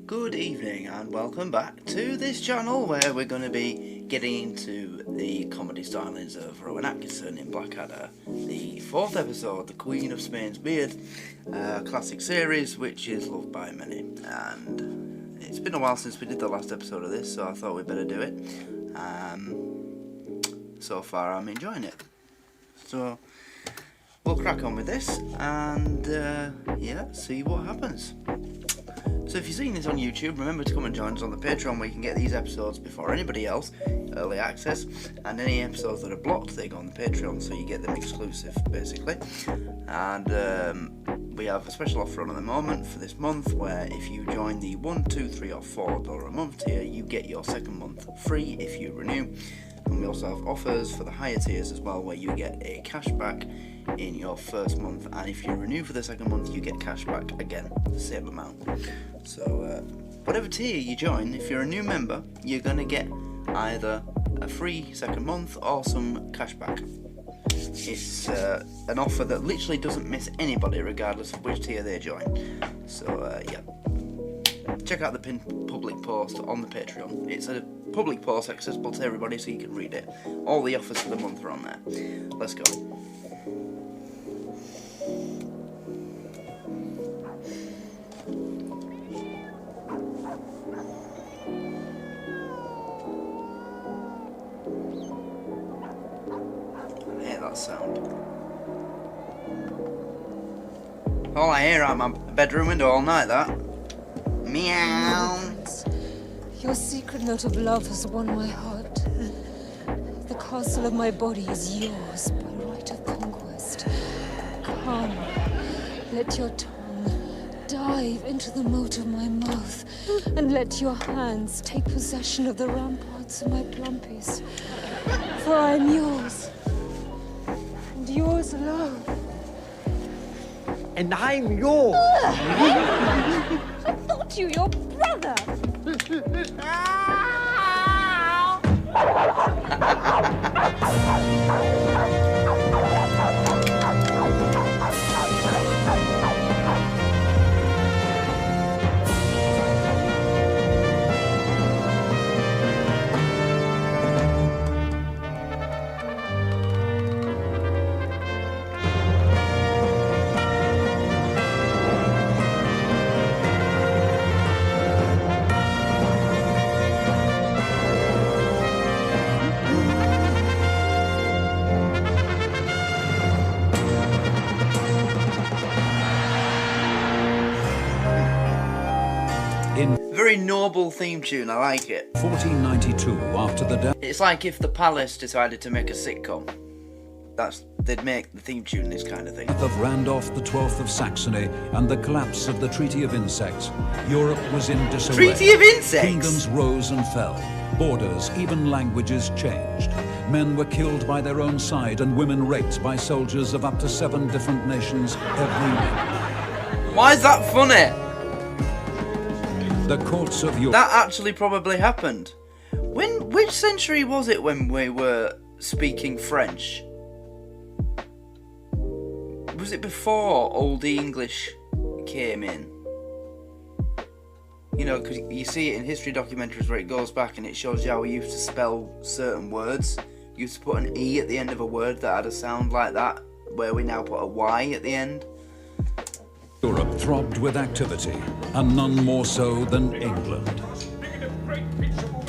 Good evening and welcome back to this channel where we're going to be getting into the comedy stylings of Rowan Atkinson in Blackadder, the 4th episode, The Queen of Spain's Beard, a classic series which is loved by many, and it's been a while since we did the last episode of this, so I thought we'd better do it. So far I'm enjoying it, so we'll crack on with this and see what happens. So if you're seeing this on YouTube, remember to come and join us on the Patreon where you can get these episodes before anybody else, early access, and any episodes that are blocked, they go on the Patreon, so you get them exclusive, basically. And we have a special offer on at the moment for this month, where if you join the $1, $2, $3 or $4 a month tier, you get your second month free if you renew. And we also have offers for the higher tiers as well, where you get a cashback in your first month, and if you renew for the second month, you get cashback again, the same amount. So whatever tier you join, if you're a new member, you're going to get either a free second month or some cashback. It's an offer that literally doesn't miss anybody regardless of which tier they join. So check out the pinned public post on the Patreon. It's a public post accessible to everybody so you can read it. All the offers for the month are on there. Let's go. Sound. All I hear out my bedroom window all night, that. Meow. Your secret note of love has won my heart. The castle of my body is yours by right of conquest. Come, let your tongue dive into the moat of my mouth, and let your hands take possession of the ramparts of my plumpies. For I am yours. Yours alone. And I'm yours. I thought you your brother. Very noble theme tune, I like it. 1492, after the death. It's like if the Palace decided to make a sitcom. They'd make the theme tune this kind of thing. Of Randolph the 12th of Saxony and the collapse of the Treaty of Insects, Europe was in disarray. Treaty of Insects? Kingdoms rose and fell. Borders, even languages changed. Men were killed by their own side and women raped by soldiers of up to 7 different nations every week. Why is that funny? The courts of Europe. That actually probably happened. Which century was it when we were speaking French? Was it before Old English came in? You know, because you see it in history documentaries where it goes back and it shows you how we used to spell certain words. You used to put an E at the end of a word that had a sound like that, where we now put a Y at the end. Europe throbbed with activity, and none more so than England.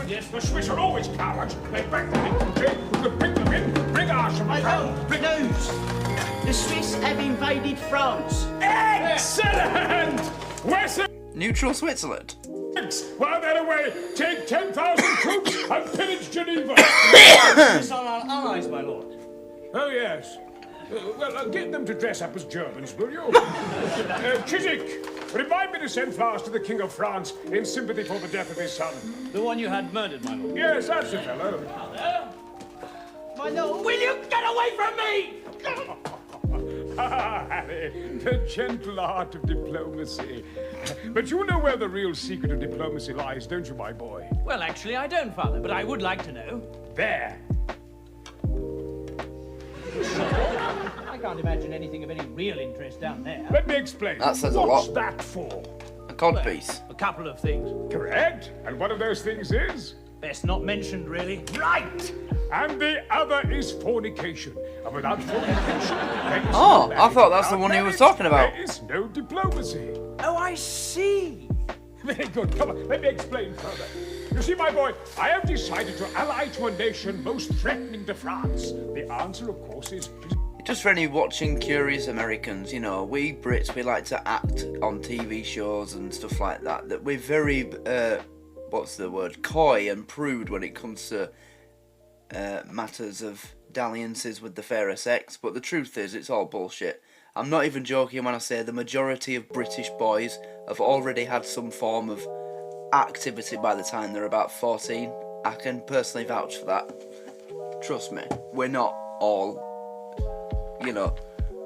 Yes, the Swiss are always cowards. They back the infantry, we could bring them in, bring ours from the front. News! The Swiss have invaded France. Excellent! Where's the Neutral Switzerland. while they're away, take 10,000 troops and pillage Geneva. Swiss are our allies, my lord. Oh, yes. Get them to dress up as Germans, will you? Chiswick, remind me to send flowers to the King of France in sympathy for the death of his son. The one you had murdered, my lord. Yes, that's the fellow. My lord, will you get away from me? Ah, Harry, the gentle art of diplomacy. But you know where the real secret of diplomacy lies, don't you, my boy? Well, actually, I don't, Father, but I would like to know. There. I can't imagine anything of any real interest down there. Let me explain. That says a What's lot. that for? A codpiece. A couple of things. Correct. And one of those things is? Best not mentioned, really. Right. And the other is fornication. And without fornication, there is Oh, no I marriage. thought that's the Without one he was marriage, talking about. There is no diplomacy. Oh, I see. Very good. Come on, let me explain further. You see, my boy, I have decided to ally to a nation most threatening to France. The answer, of course, is... Just for any watching curious Americans, you know, we Brits, we like to act on TV shows and stuff like that. That we're very, what's the word, coy and prude when it comes to matters of dalliances with the fairer sex. But the truth is, it's all bullshit. I'm not even joking when I say the majority of British boys have already had some form of activity by the time they're about 14. I can personally vouch for that. Trust me, we're not all, you know,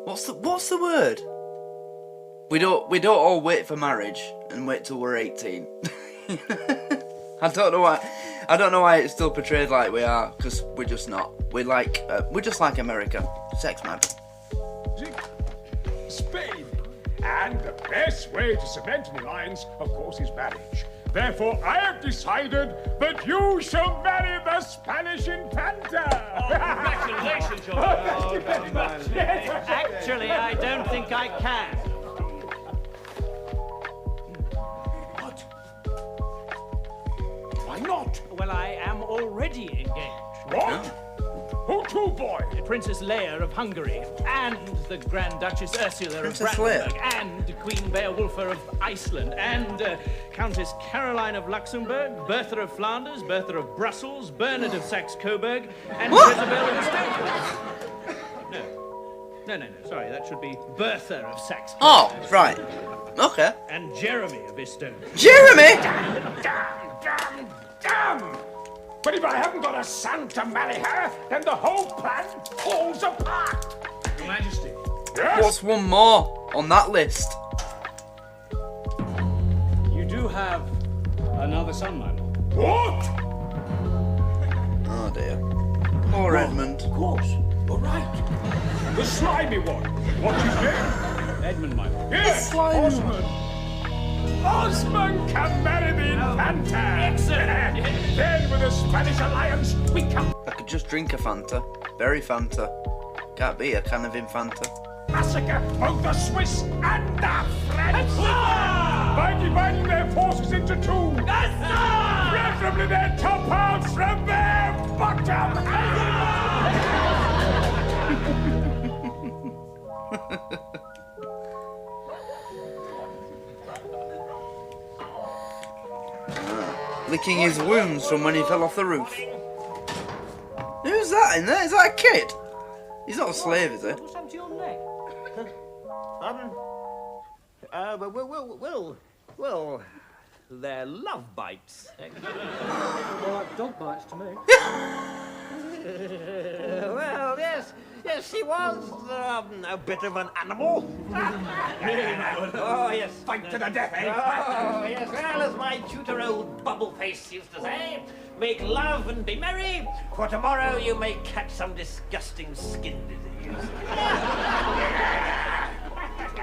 what's the word? We don't all wait for marriage and wait till we're 18. I don't know why it's still portrayed like we are, because we're just not. We're just like America, sex mad. Spain. And the best way to cement an alliance, of course, is marriage. Therefore, I have decided that you shall marry the Spanish Infanta. Oh, congratulations, your Thank you very much. Yes. Actually, I don't think I can. What? Why not? Well, I am already engaged. What? Who to, boy? Princess Leia of Hungary, and the Grand Duchess Ursula Princess of Brandenburg, Leia. and Queen Beowulfa of Iceland, and Countess Caroline of Luxembourg, Bertha of Flanders, Bertha of Brussels, Bernard of Saxe-Coburg, and Jezebel of Estonia. No, sorry, that should be Bertha of Saxe-Coburg. Oh, right. Okay. And Jeremy of Estonia. Jeremy! Damn! But if I haven't got a son to marry her, then the whole plan falls apart. Your Majesty. Yes? What's one more on that list? You do have another son, my lord. What? Oh dear. Poor Edmund. Of course, you're right. The slimy one. What's his name? Edmund, my lord. Yes, Osmond. Osmond can marry the Infanta. Excellent. Then with a Spanish alliance, we can I could just drink a Fanta. Berry Fanta. Can't be a can of Infanta. massacre both the Swiss and the French. By dividing their forces into two. Preferably their top halves from their bottom. Licking his wounds from when he fell off the roof. Who's that in there? Is that a kid? He's not a slave, is he? What's happened to your neck? Well, they're love bites. More like dog bites to me. Well, yes, she was a bit of an animal. Oh, yes. Fight to the death, eh? Oh, yes. Well, as my tutor, old Bubbleface, used to say, make love and be merry, for tomorrow you may catch some disgusting skin disease.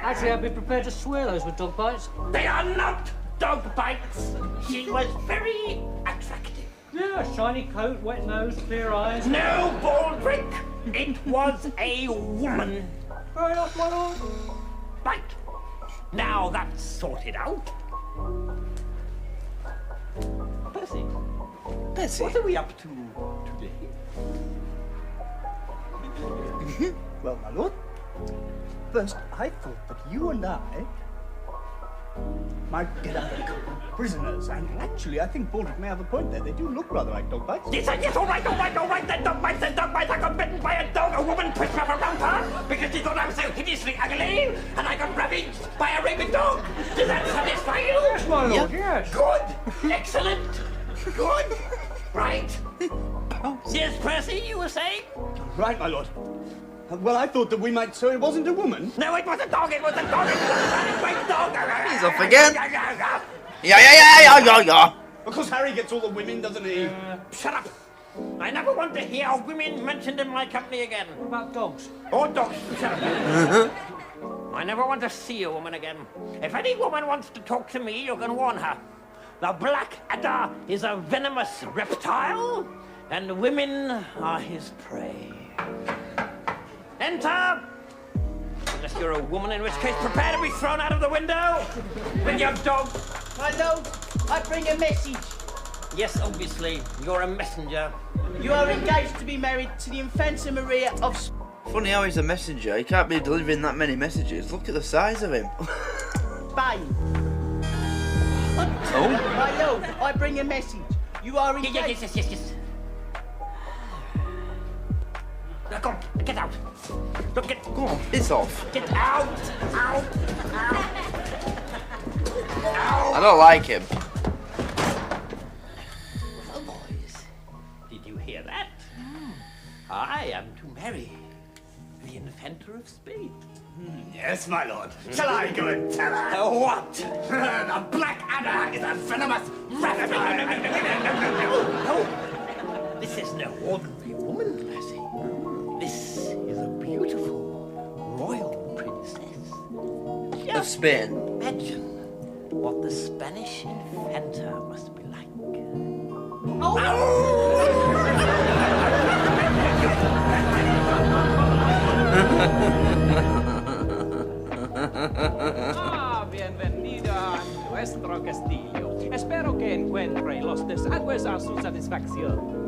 Actually, I'd be prepared to swear those were dog bites. They are not dog bites. She was very attractive. Yeah, shiny coat, wet nose, clear eyes. No Baldrick. It was a woman. Fair enough, my lord. Right. Now that's sorted out. Percy, Bessie. what are we up to today? Well, my lord, first I thought that you and I might get out prisoners, and actually I think Baldrick may have a point there. They do look rather like dog bites. Yes, all right. Then dog bites. I got bitten by a dog. A woman pushed me up around her because she thought I was so hideously ugly, and I got ravaged by a rabid dog. Does that satisfy you? Yes, my lord, yes. Good. Excellent. Good. Right. Yes, Percy, you were saying? Right, my lord. Well, I thought that we might... So it wasn't a woman? No, it was a dog. It was a great dog. He's off again. Yeah. Of course, Harry gets all the women, doesn't he? Shut up. I never want to hear women mentioned in my company again. What about dogs? Or dogs. Shut up. I never want to see a woman again. If any woman wants to talk to me, you can warn her. The Blackadder is a venomous reptile, and women are his prey. Enter! Unless you're a woman, in which case prepare to be thrown out of the window with your dog. My lord, I bring a message. Yes, obviously, you're a messenger. You are engaged to be married to the Infanta Maria of Funny how he's a messenger. He can't be delivering that many messages. Look at the size of him. Spain. Oh? My lord, I bring a message. You are engaged. Yes. Come on, get out. Look, Go on, piss off. Get out. Out. I don't like him. Well, boys, did you hear that? I am to marry the Infanta of Spain. Yes, my lord. Shall I go and tell her? What? The Blackadder is a venomous reptile. No. This is no ordinary woman, Percy. This is a beautiful royal princess. Of Spain. Imagine what the Spanish Infanta must be like. Bienvenido a nuestro castillo. Espero que encuentre los desagües a su satisfacción.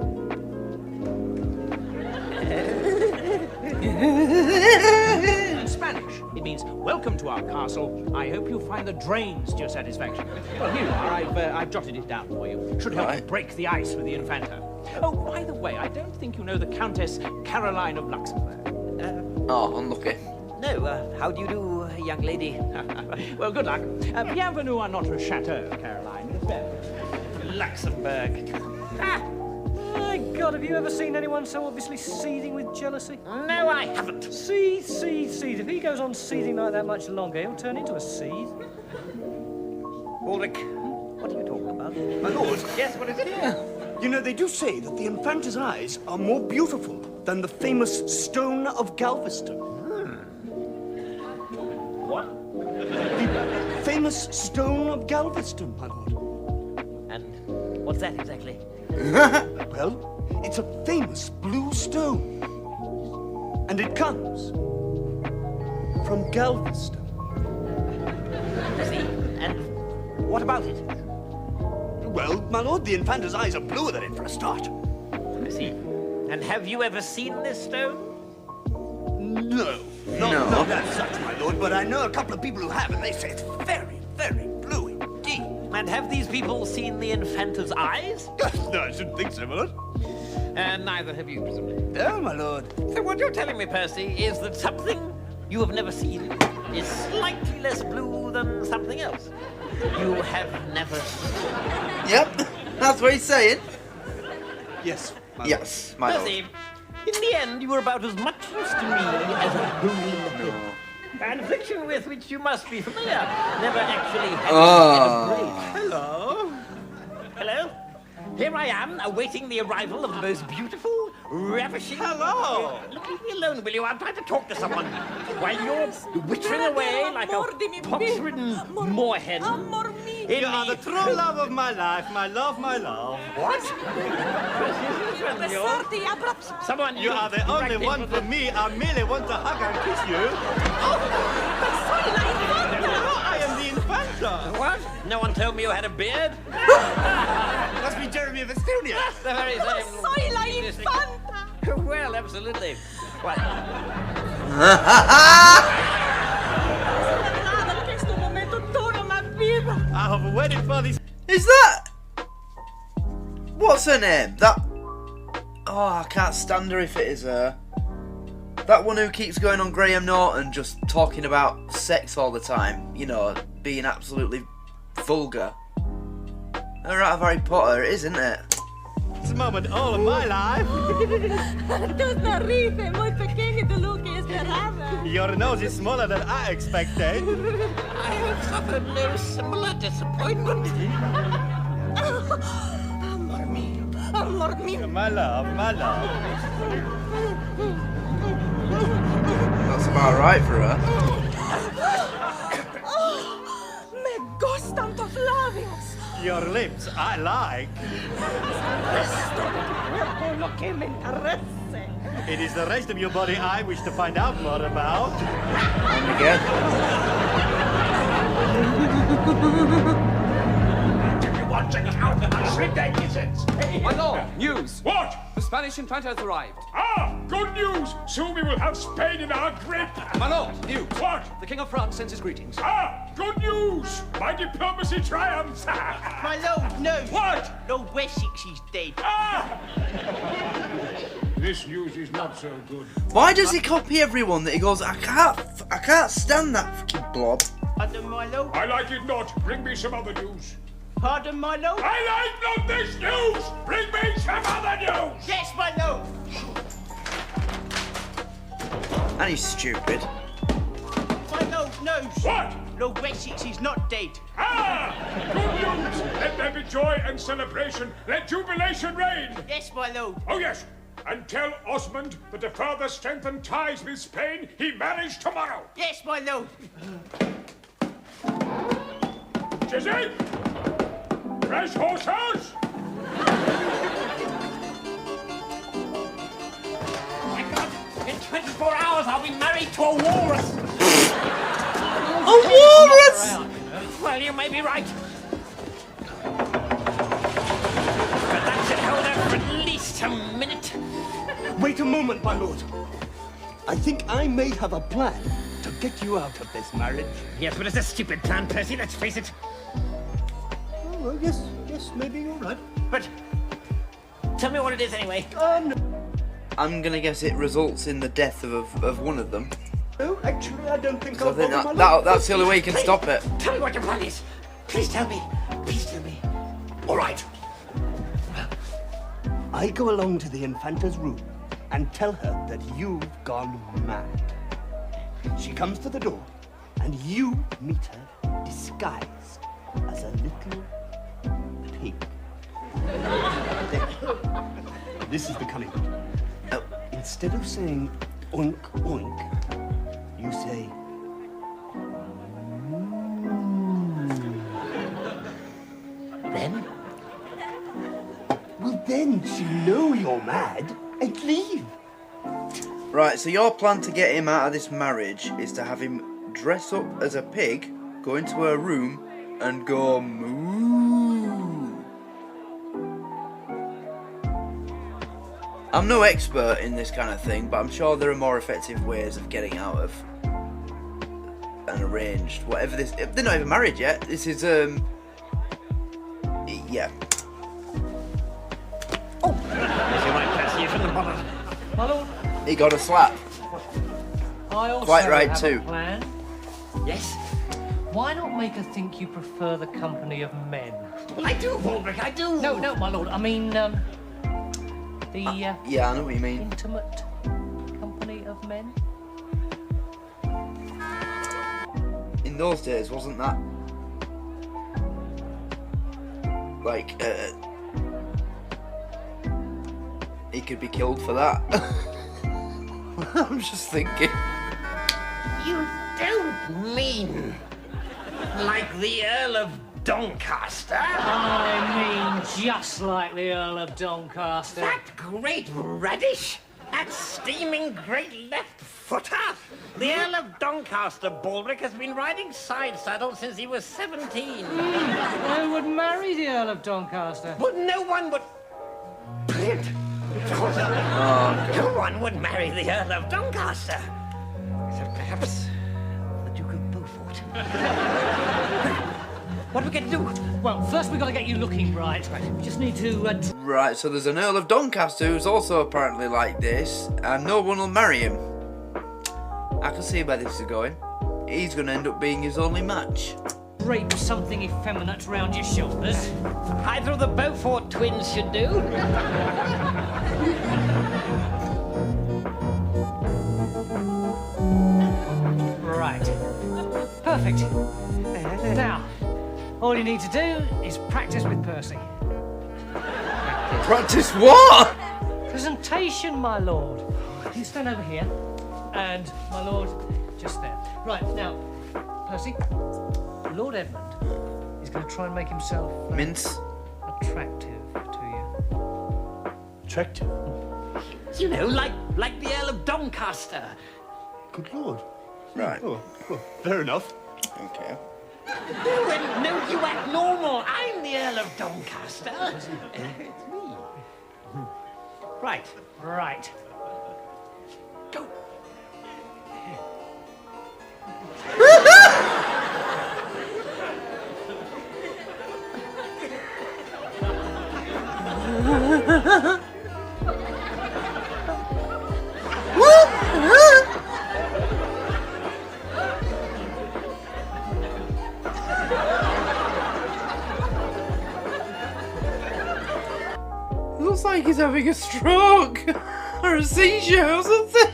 In Spanish, it means welcome to our castle. I hope you find the drains to your satisfaction. Well, here you are. I've jotted it down for you. Should help you break the ice with the Infanta. Oh, by the way, I don't think you know the Countess Caroline of Luxembourg. Oh, unlucky. No, how do you do, young lady? Well, good luck. Bienvenue à notre château, Caroline. Luxembourg. My God, have you ever seen anyone so obviously seething with jealousy? No, I haven't. Seethe. If he goes on seething like that much longer, he'll turn into a seethe. Ulrich, what are you talking about? My lord. Yes, what is it? You know, they do say that the Infanta's eyes are more beautiful than the famous stone of Galveston. What? The famous stone of Galveston, my lord. And what's that exactly? Well, it's a famous blue stone. And it comes from Galveston. See? And what about it? Well, my lord, the Infanta's eyes are bluer than it for a start. I see. And have you ever seen this stone? No. Not as such, my lord, but I know a couple of people who have, and they say it's very, very blue indeed. And have these people seen the Infanta's eyes? No, I shouldn't think so, my lord. And neither have you, presumably. No, my lord. So what you're telling me, Percy, is that something you have never seen is slightly less blue than something else you have never seen. Yep, that's what he's saying. Yes, my Yes, my lord. Percy, in the end, you were about as much use to me as a broom. An affliction with which you must be familiar. Never actually had a break. Hello. Hello? Here I am, awaiting the arrival of the most beautiful, ravishing... Hello. Leave me alone, will you? I'm trying to talk to someone. While you're wittering away like a pox-ridden moorhen. You are the true love of my life, my love, my love. What? Someone You are the only one for me. I merely want to hug and kiss you. I am the Infanta. What? No one told me you had a beard? Must be Jeremy of Estonia. The very same. Soy la infanta. Well, absolutely. What? I have waited for this. Is that... What's her name? That... Oh, I can't stand her if it is her. That one who keeps going on Graham Norton just talking about sex all the time. You know, being absolutely vulgar. Her out of Harry Potter, it is, isn't it? It's a moment all of my life. Your nose is smaller than I expected. I have suffered no similar disappointment. My love, my love. That's about right for her. Your lips, I like. Looking interesting. It is the rest of your body I wish to find out more about. And again. Watching out and shrink their kisses. My lord, news. What? The Spanish infanta has arrived. Ah, good news. Soon we will have Spain in our grip. My lord, news. What? The King of France sends his greetings. Ah, good news. My diplomacy triumphs. My lord, no. What? Lord Wessex is dead. Ah! This news is not so good. Why does he copy everyone that he goes, I can't stand that fucking blob. Pardon, my lord. I like it not. Bring me some other news. Pardon, my lord. I like not this news. Bring me some other news. Yes, my lord. And he's stupid. My lord knows. What? Lord Wessex is not dead. Ah! Good news. Let there be joy and celebration. Let jubilation reign. Yes, my lord. Oh, yes. And tell Osmond that to further strengthen ties with Spain, he marries tomorrow. Yes, my lord. Jizzy? Fresh horses? My God, in 24 hours I'll be married to a walrus. A walrus! Well, you may be right. But that should hold her for at least a minute. Wait a moment, my lord. I think I may have a plan to get you out of this marriage. Yes, but it's a stupid plan, Percy, let's face it. Oh, well, yes, maybe you're right. But tell me what it is anyway. I'm gonna guess it results in the death of one of them. No, actually, I don't think I I'll think bother my that's the only way you can stop it. Tell me what your plan is. Please tell me. Please tell me. All right. I go along to the Infanta's room and tell her that you've gone mad. She comes to the door, and you meet her disguised as a little pig. This is the cunning. Instead of saying oink oink, you say Then? Well, then she'll know you're mad and leave. Right, so your plan to get him out of this marriage is to have him dress up as a pig, go into her room, and go moo. I'm no expert in this kind of thing, but I'm sure there are more effective ways of getting out of an arranged whatever this. They're not even married yet. This is yeah. Oh. You might Percy, you shouldn't have bothered. My lord, He got a slap. I also Quite right have too. a plan. Yes? Why not make her think you prefer the company of men? Well, I do, Baldrick, I do. No, my lord. I mean, Yeah, I know what you mean. intimate company of men. In those days, wasn't that like he could be killed for that? I'm just thinking. You don't mean like the Earl of Doncaster? I mean, just like the Earl of Doncaster. That great radish? That steaming great left footer? The Earl of Doncaster, Baldrick, has been riding side saddle since he was 17. Who would marry the Earl of Doncaster? But no one would... Brilliant. No one would marry the Earl of Doncaster. Except perhaps the Duke of Beaufort. What are we going to do? Well, first we've got to get you looking right. We just need to... Right, so there's an Earl of Doncaster who's also apparently like this, and no one will marry him. I can see where this is going. He's going to end up being his only match. drape something effeminate round your shoulders. Either of the Beaufort twins should do. Right. Perfect. Now, all you need to do is practice with Percy. Practice what? Presentation, my lord. You stand over here, and my lord, just there. Right, now, Percy, Lord Edmund is going to try and make himself Mince. attractive to you. Attractive? You know, like the Earl of Doncaster. Good Lord. Right. Oh, well, fair enough. Okay. No, you act normal. I'm the Earl of Doncaster. It's me. Right. Go. Looks like he's having a stroke or a seizure or something.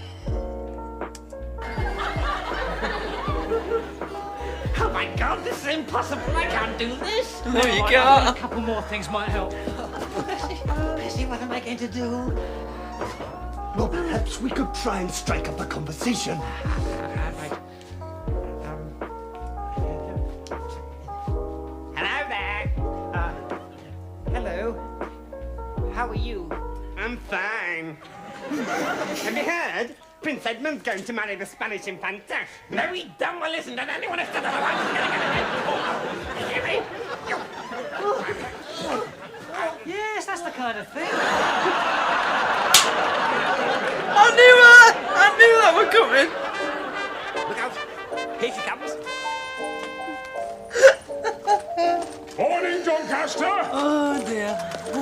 Oh my God, this is impossible. I can't do this. No, you A can't. couple more things might help. Percy, what am I going to do? Well, perhaps we could try and strike up a conversation. Hello there. Hello. How are you? I'm fine. Have you heard? Prince Edmund's going to marry the Spanish Infanta. No, he don't want to listen to anyone else. Hear me? Yes, that's the kind of thing. I knew that were coming. Look out. Here she comes. Morning, Doncaster. Oh dear.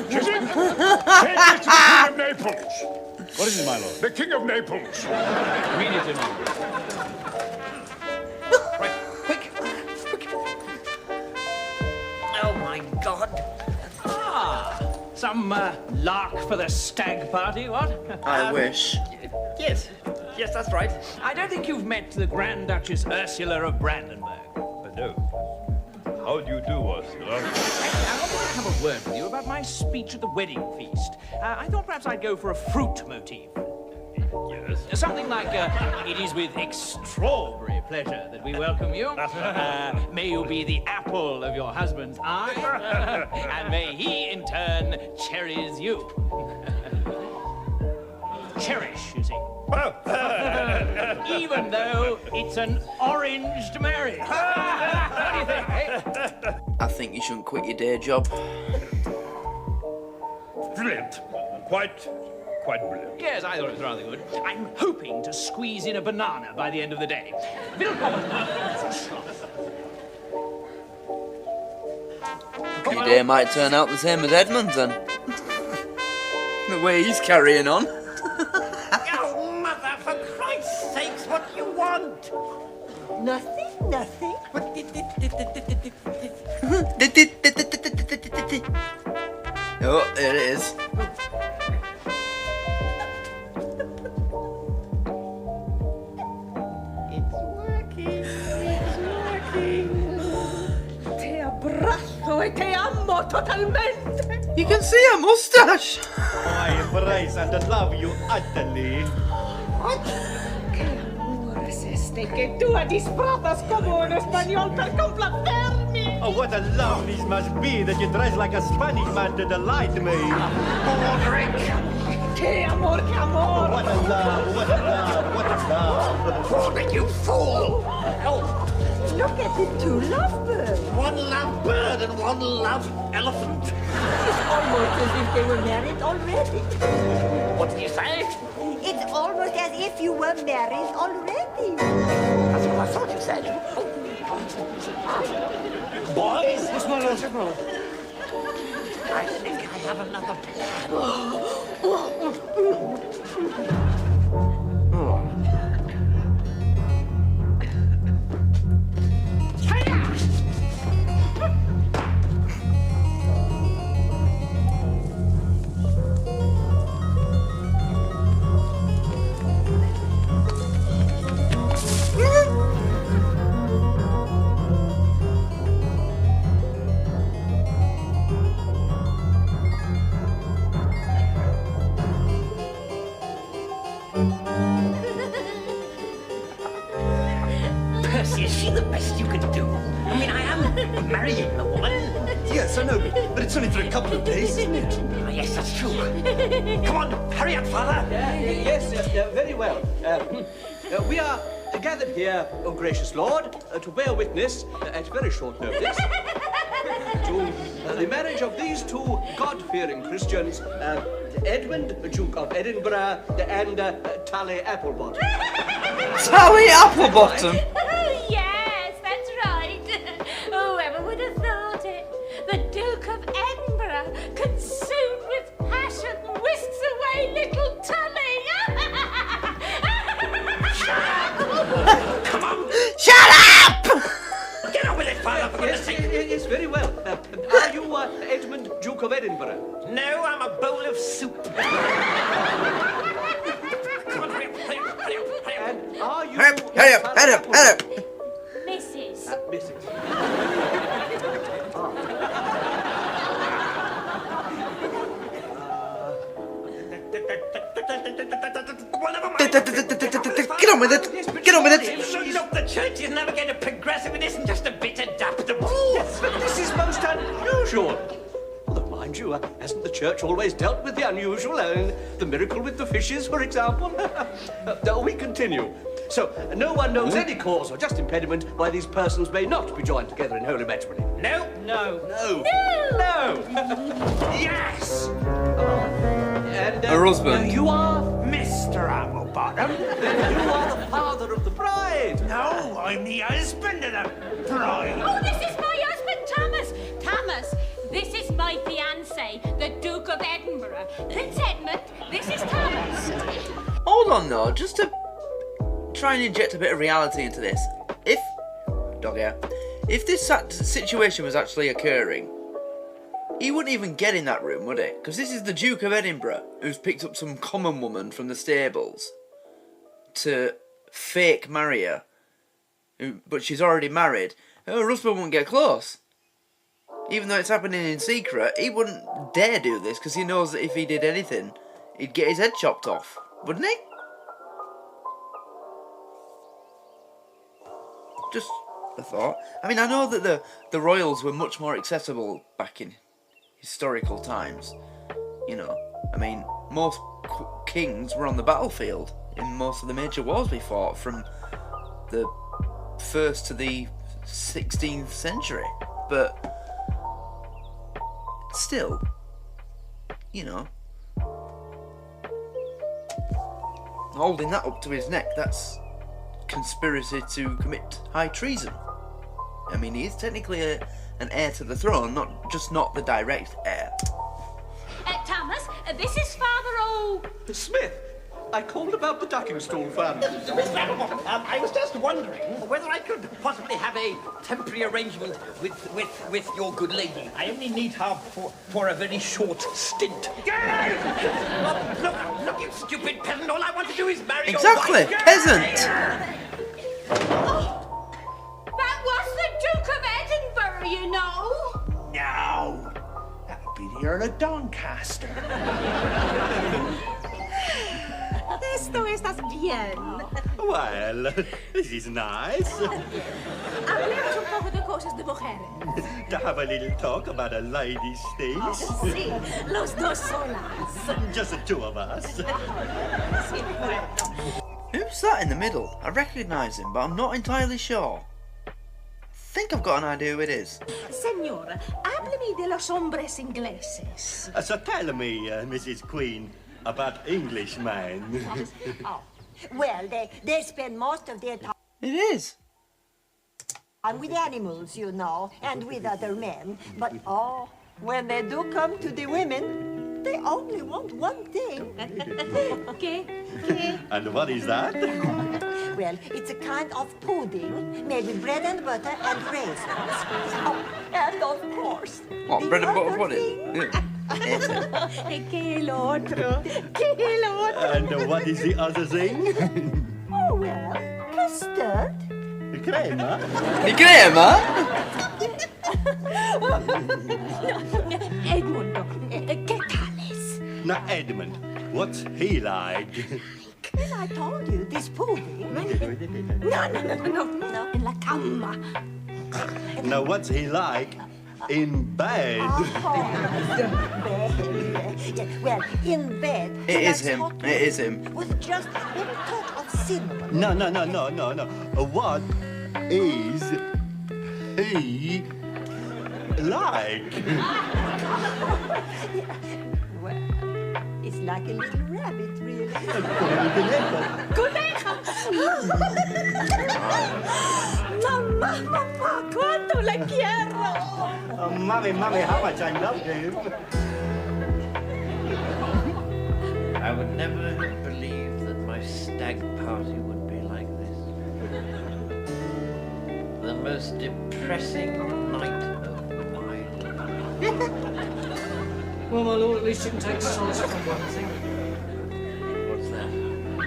Is it? Take this to the King of Naples. What is it, my lord? The King of Naples. Immediately, my lord. Right, quick. Oh my God. Some lark for the stag party, what? I wish. Yes, that's right. I don't think you've met the Grand Duchess Ursula of Brandenburg. No. How do you do, Ursula? I wanted to have a word with you about my speech at the wedding feast. I thought perhaps I'd go for a fruit motif. Yes. Something like, it is with extraordinary pleasure that we welcome you. May you be the apple of your husband's eye, and may he, in turn, cherish you. Cherish, you see. Even though it's an arranged marriage. What do you think, eh? I think you shouldn't quit your day job. Brilliant. Quite brilliant. Yes, I thought it was rather good. I'm hoping to squeeze in a banana by the end of the day. Willkommen. Your day might turn out the same as Edmund's then. The way he's carrying on. Oh, Mother, for Christ's sakes, what do you want? Nothing. Oh, there it is. Te abbraccio e te amo totalmente. You can see a mustache. I embrace and love you utterly. Che amore es este que tú disfrutas como un español per complacermi. Oh, what a love this must be that you dress like a Spanish man to delight me. Che amor, che amor. What a love, what a love, what a love. Morning, you fool! Oh, Look at the two lovebirds. one love bird and one love elephant. It's almost as if they were married already. What did you say? It's almost as if you were married already. That's what I thought you said. Boys? Yes, my lord. I think I have another Percy, is she the best you could do? I mean, I am marrying the woman. Sir Noble, but it's only for a couple of days, isn't it? Ah, yes, that's true. Come on, hurry up, Father. Yes, very well. We are gathered here, O gracious Lord, to bear witness at very short notice to the marriage of these two God-fearing Christians, Edmund, Duke of Edinburgh, and Tally Applebottom. Tally Applebottom? Yes, that's right. Whoever would have thought it? The Duke of Edinburgh, consumed with passion, whisks away little Tully. Come on! Shut up! Get on with it, Father, for goodness sake. Yes, very well. Are you Edmund, Duke of Edinburgh? No, I'm a bowl of soup. Come on, hurry up. And are you... Hurry up. Mrs. Mrs. Get on with it. Look, the church is never going to progress if it isn't just a bit adaptable. Yes, but this is most unusual. Although, mind you, hasn't the church always dealt with the unusual? The miracle with the fishes, for example? We continue. So, no one knows any cause or just impediment why these persons may not be joined together in holy matrimony. No. No. Yes! And Her husband. you are... Mr. Applebottom. Then you are the father of the bride. No, I'm the husband of the bride. Oh, this is my husband, Thomas. Thomas, this is my fiancé, the Duke of Edinburgh. Prince Edmund, this is Thomas. Hold on, though, just to try and inject a bit of reality into this. If this situation was actually occurring, he wouldn't even get in that room, would he? Because this is the Duke of Edinburgh, who's picked up some common woman from the stables to fake marry her, but she's already married. Her husband wouldn't get close. Even though it's happening in secret, he wouldn't dare do this because he knows that if he did anything, he'd get his head chopped off, wouldn't he? Just a thought. I mean, I know that the royals were much more accessible back in historical times. You know, I mean, most kings were on the battlefield in most of the major wars we fought from the 1st to the 16th century. But still, you know, holding that up to his neck, that's conspiracy to commit high treason. I mean, he is technically an heir to the throne, not the direct heir. Thomas, this is Father O. Smith, I called about the ducking stool fund. Mr. Applebottom, I was just wondering whether I could possibly have a temporary arrangement with your good lady. I only need her for a very short stint. Look, you stupid peasant, all I want to do is marry your wife. Exactly, peasant! That was the Duke of Edinburgh, you know. No, that would be the Earl of Doncaster. Esto estás bien. Well, this is nice. Hablemos un poco de cosas de mujeres. To have a little talk about a lady's things. Sí, los dos solas. Just the two of us. Sí, bueno. Who's that in the middle? I recognise him, but I'm not entirely sure. I think I've got an idea who it is. Señor, hábleme de los hombres ingleses. So tell me, Mrs. Queen, about Englishmen. Well, they spend most of their time It is. with animals, you know, and with other men. But when they do come to the women, they only want one thing. ¿Qué? And what is that? Well, it's a kind of pudding made with bread and butter and raisins. Oh, and of course. What, the bread and butter other pudding? thing- ¿Qué el otro? ¿Qué el otro? And what is the other thing? Oh, well, custard. Crema. Mi crema? Edmundo, ¿qué tal es? Now, Edmund, what's he like? Well, I told you, this pudding. No, en la cama. Now, what's he like In bed? Well, in bed. It is him. It is him. With just a little touch of cinnamon. No. What is he like? Well, it's like a little rabbit, really. Mamma, quanto la quiero! Oh, Mommy, how much I love him. I would never have believed that my stag party would be like this. The most depressing night of my life. Well, my lord, at least you can take solace from one thing. What's that?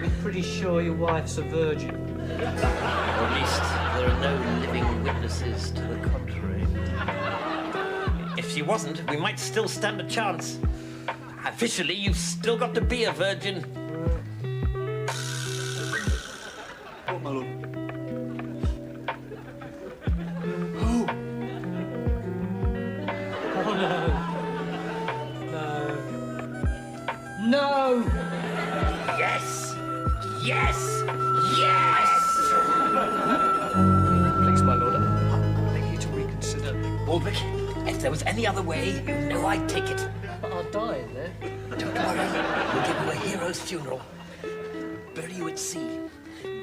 I'm pretty sure your wife's a virgin. Or at least there are no living witnesses to the contrary. If she wasn't, we might still stand a chance. Officially, you've still got to be a virgin. Oh, my lord. Oh, no. No! Yes! Yes! Yes! Please, my lord, I beg you to reconsider. Baldric, if there was any other way, you know I'd take it. But I'll die in there. Don't worry, we'll give you a hero's funeral. Bury you at sea.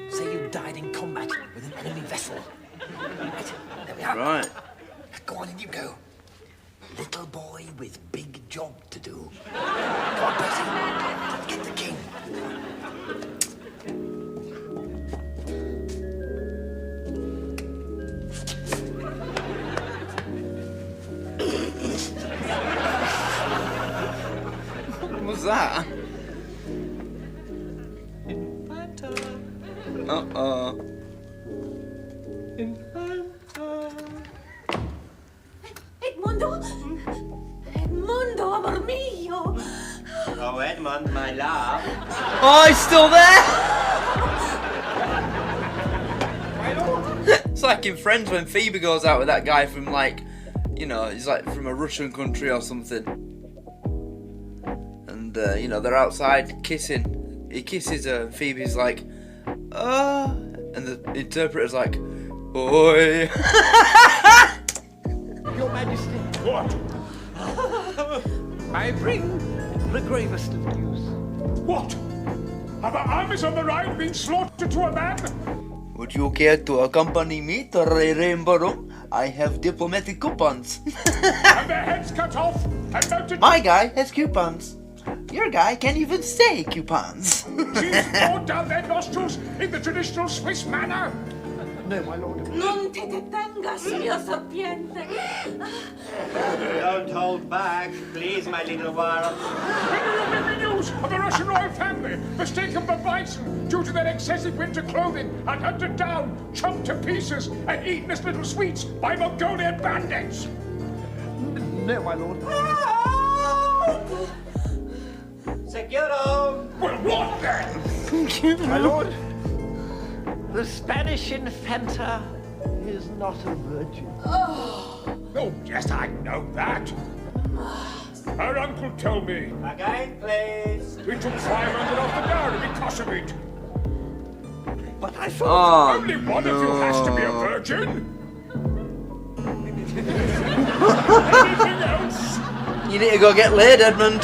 Say you died in combat with an enemy vessel. Right, there we are. Right. Go on, in you go. Little boy with big job to do. Come on, Percy. Get the king. What was that? Uh-oh. Edmundo, amor mio. Oh, Edmund, my love. Oh, he's still there! It's like in Friends when Phoebe goes out with that guy from, like, you know, he's like from a Russian country or something. And, you know, they're outside kissing. He kisses her and Phoebe's like, and the interpreter's like, boy. Your Majesty. What? I bring the gravest of news. What? Have our armies on the Rhine been slaughtered to a man? Would you care to accompany me to Rainbow Room? I have diplomatic coupons. And their heads cut off and mounted... My guy has coupons. Your guy can't even say coupons. She's poured down their nostrils in the traditional Swiss manner. No, my lord. Non te detengas, mio serpiente. Don't hold back, please, my little one. The news of the Russian royal family, mistaken for bison due to their excessive winter clothing, and hunted down, chopped to pieces, and eaten as little sweets by Mongolian bandits. No, my lord. Seguro! Well, what then? My lord, the Spanish Infanta is not a virgin. Oh, yes, I know that. Her uncle told me. Again, please. We took 500 off the dowry because of it. But I thought only one of you has to be a virgin. Anything else? You need to go get laid, Edmund.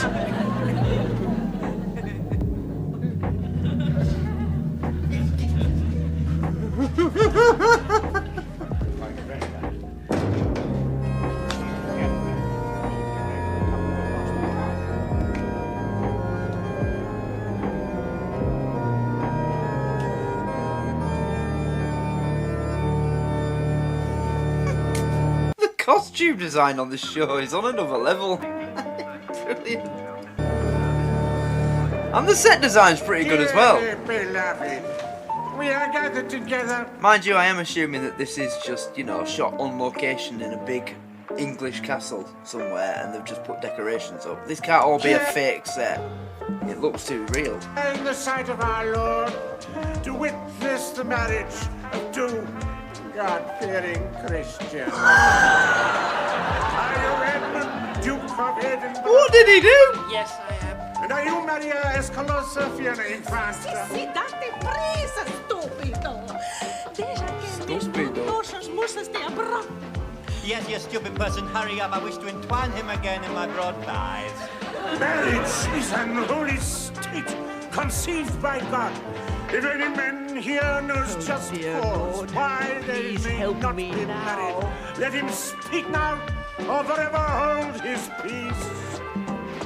The costume design on this show is on another level. Brilliant. And the set design's pretty good as well. Beloved, we are gathered together. Mind you, I am assuming that this is just, you know, shot on location in a big English castle somewhere and they've just put decorations up. This can't all be a fake set. It looks too real. In the sight of our Lord, to witness the marriage of two God-fearing Christians. I of Edinburgh. What did he do? Yes, I am. And are you Maria Escalosa Fiona Infanta? Sì, date presa, stupido! Deja que Stupido. nossas moças de abra. Yes, you stupid person, hurry up. I wish to entwine him again in my broad thighs. Marriage is an holy state conceived by God. If any man here knows just cause why they may not be married, let him speak now, or forever hold his peace.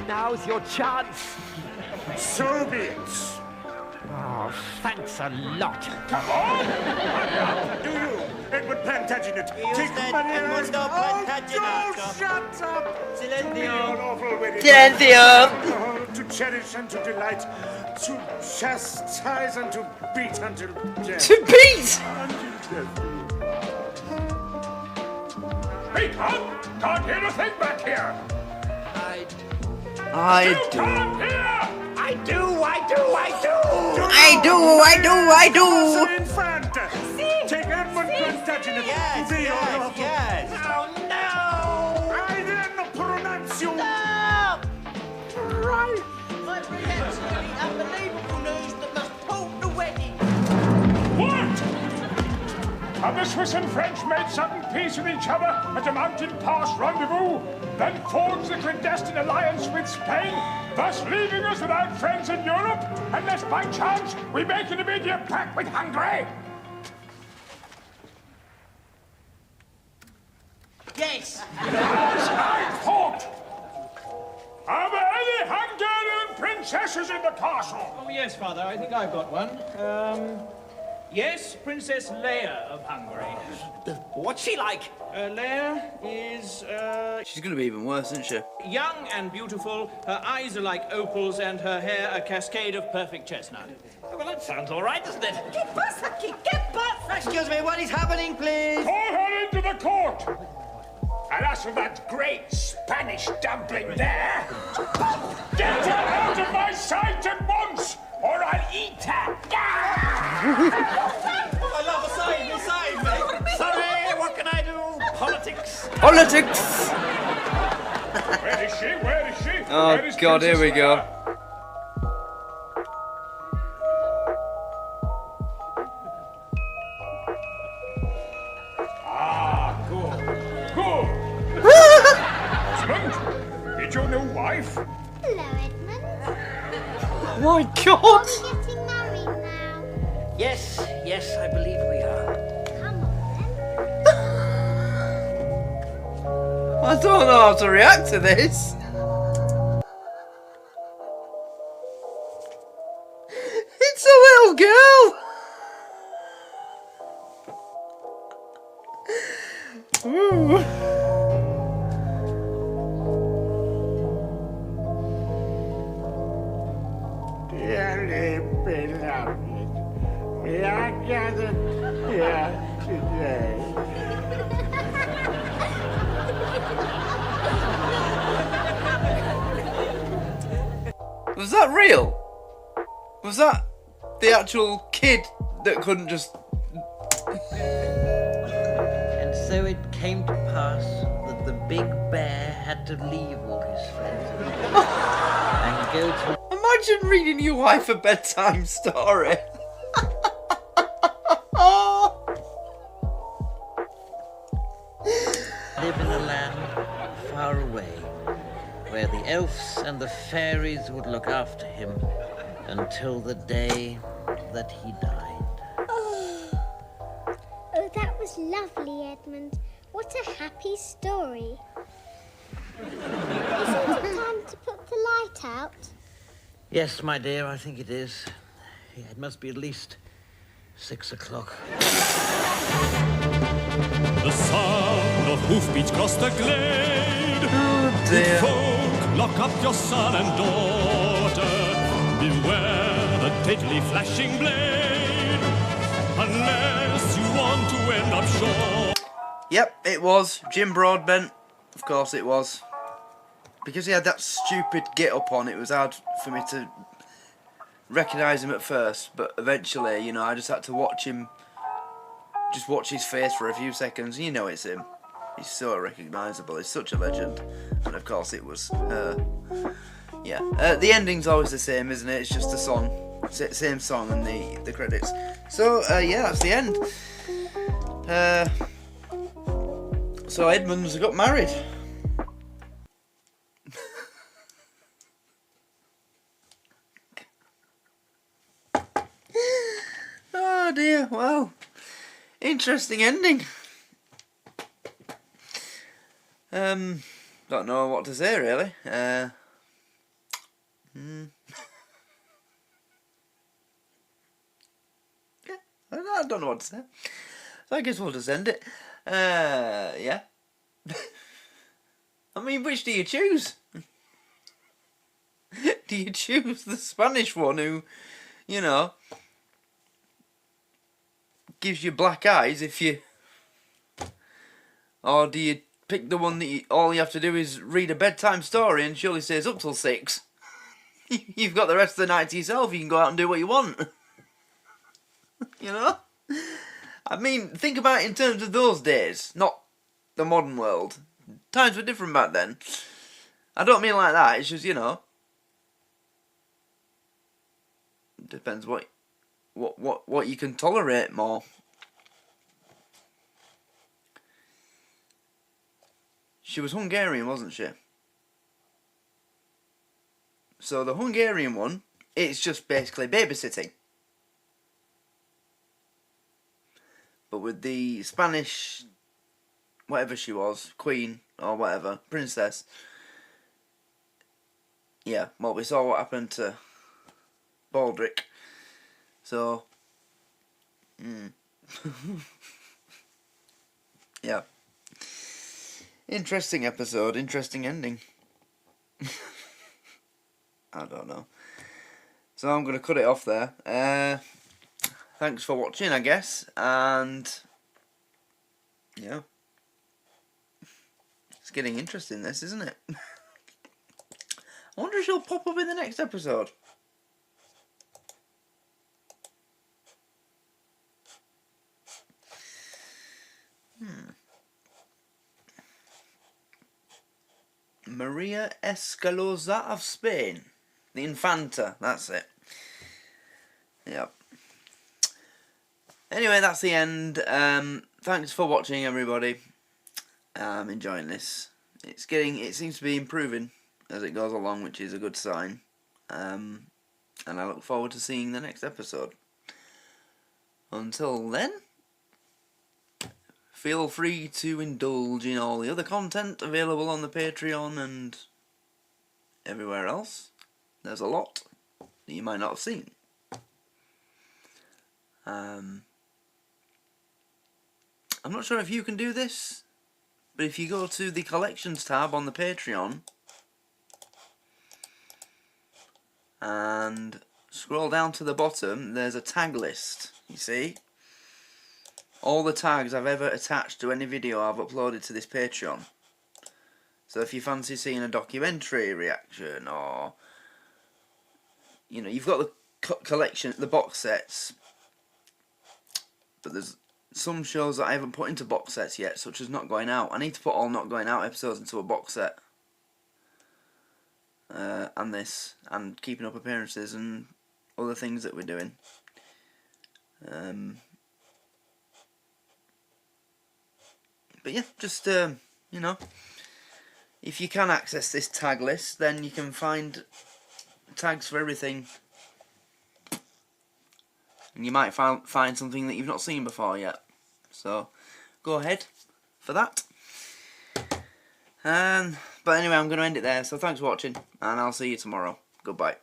Now's your chance. So be it. Oh, thanks a lot. Come on! Do you, Edmund Plantagenet, take money and... Oh, shut up! Silencio! To cherish and to delight, to chastise and to beat until death. To beat? Speak up! Can't hear a thing back here! I do. I do! Infanta! Take Edmund Plantagenet to be your lawful... Yes. Oh, no! I then pronounce you... Stop! Right! My absolutely unbelievable news that must halt the wedding. What? Have the Swiss and French made sudden peace with each other at a mountain pass rendezvous, then forged the clandestine alliance with Spain, thus leaving us without friends in Europe, unless by chance we make an immediate pact with Hungary? Yes! As I thought! Are there any Hungarian princesses in the castle? Oh, yes, Father, I think I've got one. Yes, Princess Leia of Hungary. What's she like? Leia is, She's gonna be even worse, isn't she? young and beautiful. Her eyes are like opals and her hair a cascade of perfect chestnut. Well, that sounds all right, doesn't it? ¿Qué pasa aquí? ¿Qué pasa? Excuse me, what is happening, please? Call her into the court! And as for that great Spanish dumpling there, get her out of my sight at once, or I'll eat her! I love the sign, mate. Sorry, what can I do? Politics. Politics! Where is she? Where is she? Oh, Where is God, here we Princess go. Leia? Ah, good. Good. Husband, did your new wife? Hello, Edmund. My God! Are we getting married now? Yes, yes, I believe we are. Come on, then. I don't know how to react to this. It's a little girl. Ooh. Dearly beloved, we are gathered here today. Was that real? Was that the actual kid that couldn't just... And so it came to pass that the big bear had to leave all his friends and go to... Imagine reading your wife a bedtime story. live in a land far away, where the elves and the fairies would look after him until the day that he died. Oh, that was lovely, Edmund. What a happy story. Isn't it time to put the light out? Yes, my dear, I think it is. Yeah, it must be at least 6 o'clock. The sound of hoofbeats cross the glade. Oh, Good dear. folk, lock up your son and daughter. Beware the deadly flashing blade. Unless you want to end up short. Yep, it was. Jim Broadbent. Of course it was. Because he had that stupid get-up on, it was hard for me to recognise him at first. But eventually, you know, I just had to watch him, just watch his face for a few seconds. You know it's him. He's so recognisable. He's such a legend. and of course it was her. Yeah, the ending's always the same, isn't it? It's just a song, same song and the credits. So yeah, that's the end. So Edmund got married. Oh dear, well, interesting ending. Don't know what to say really. I don't know what to say. So I guess we'll just end it. Yeah. I mean, which do you choose? Do you choose the Spanish one who, you know, gives you black eyes if you... Or do you pick the one that all you have to do is read a bedtime story and she only stays up till 6? You've got the rest of the night to yourself, you can go out and do what you want. You know? I mean, think about it in terms of those days, not the modern world. Times were different back then. I don't mean like that, it's just, you know... Depends what you can tolerate more. She was Hungarian, wasn't she? So the Hungarian one, it's just basically babysitting. But with the Spanish, whatever she was, queen or whatever, princess. Yeah, well, we saw what happened to Baldric. So, yeah. Interesting episode, interesting ending. I don't know. So I'm going to cut it off there. Thanks for watching, I guess. And, yeah. It's getting interesting, this, isn't it? I wonder if she'll pop up in the next episode. Maria Escaloza of Spain. The Infanta, that's it. Yep. Anyway, that's the end. Thanks for watching, everybody. I'm enjoying this. It seems to be improving as it goes along, which is a good sign. And I look forward to seeing the next episode. Until then, feel free to indulge in all the other content available on the Patreon and everywhere else. There's a lot that you might not have seen. I'm not sure if you can do this, but if you go to the collections tab on the Patreon and scroll down to the bottom, there's a tag list, you see? All the tags I've ever attached to any video I've uploaded to this Patreon. So if you fancy seeing a documentary reaction, or, you know, you've got the collection, the box sets, but there's some shows that I haven't put into box sets yet, such as Not Going Out. I need to put all Not Going Out episodes into a box set. And this, and Keeping Up Appearances, and other things that we're doing. But yeah, just, you know, if you can access this tag list, then you can find tags for everything. And you might find something that you've not seen before yet. So, go ahead for that. But anyway, I'm going to end it there. So thanks for watching, and I'll see you tomorrow. Goodbye.